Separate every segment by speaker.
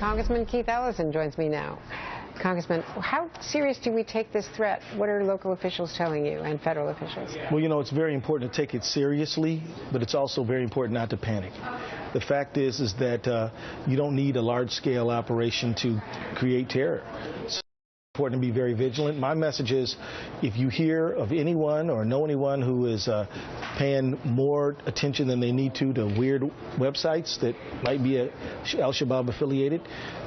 Speaker 1: Congressman Keith Ellison joins me now. Congressman, how serious do we take this threat? What are local officials telling you and federal officials?
Speaker 2: Well, you know, it's very important to take it seriously, but it's also very important not to panic. The fact is that you don't need a large-scale operation to create terror. So it's important to be very vigilant. My message is, if you hear of anyone or know anyone who is paying more attention than they need to weird websites that might be Al-Shabaab affiliated,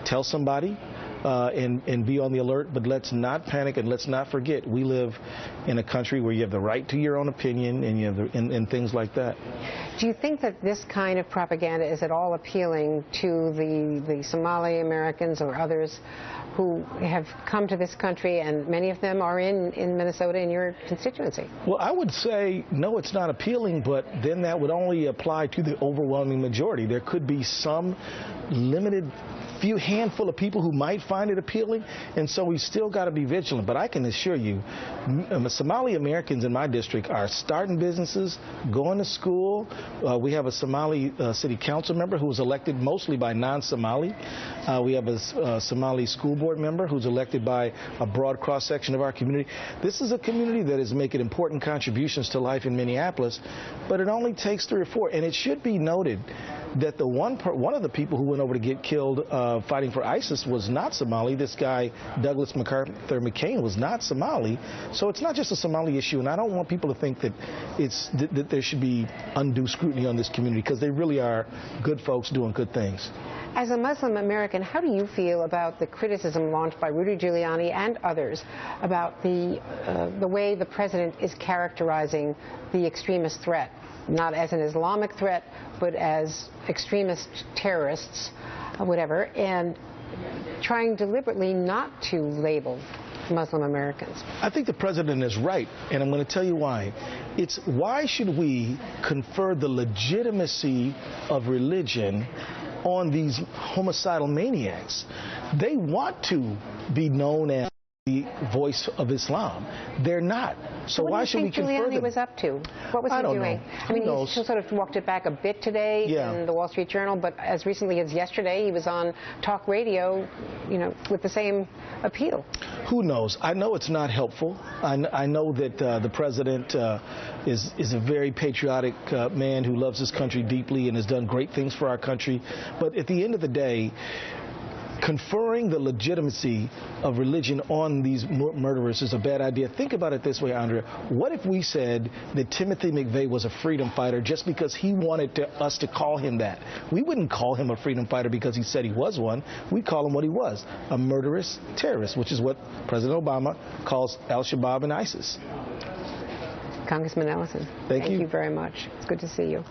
Speaker 2: tell somebody. And be on the alert, but let's not panic and let's not forget we live in a country where you have the right to your own opinion and you have and things like that.
Speaker 1: Do you think that this kind of propaganda is at all appealing to the Somali Americans or others who have come to this country, and many of them are in Minnesota in your constituency?
Speaker 2: Well, I would say no, it's not appealing, but then that would only apply to the overwhelming majority. There could be some limited handful of people who might find it appealing, and so we still got to be vigilant. But I can assure you, Somali Americans in my district are starting businesses, going to school. We have a Somali city council member who was elected mostly by non-Somali. We have a Somali school board member who's elected by a broad cross-section of our community. This is a community that is making important contributions to life in Minneapolis, but it only takes 3 or 4. And it should be noted that one of the people who went over to get killed fighting for ISIS was not Somali. This guy, Douglas MacArthur McCain, was not Somali. So it's not just a Somali issue, and I don't want people to think that that there should be undue scrutiny on this community, because they really are good folks doing good things.
Speaker 1: As a Muslim American, how do you feel about the criticism launched by Rudy Giuliani and others about the way the president is characterizing the extremist threat, not as an Islamic threat, but as extremist terrorists, whatever, and trying deliberately not to label Muslim Americans? I
Speaker 2: think the president is right, and I'm going to tell you why. It's why should we confer the legitimacy of religion on these homicidal maniacs? They want to be known as the voice of Islam. They're not. So why should we confer them?
Speaker 1: What do you think Giuliani was up to? What was he doing? I mean, he sort of walked it back a bit today in the Wall Street Journal, but as recently as yesterday, he was on talk radio, you know, with the same appeal.
Speaker 2: Who knows? I know it's not helpful. I know that the president is a very patriotic man who loves his country deeply and has done great things for our country. But at the end of the day, conferring the legitimacy of religion on these murderers is a bad idea. Think about it this way, Andrea. What if we said that Timothy McVeigh was a freedom fighter just because he wanted us to call him that? We wouldn't call him a freedom fighter because he said he was one. We'd call him what he was, a murderous terrorist, which is what President Obama calls Al-Shabaab and ISIS.
Speaker 1: Congressman Ellison, thank you very much. It's good to see you.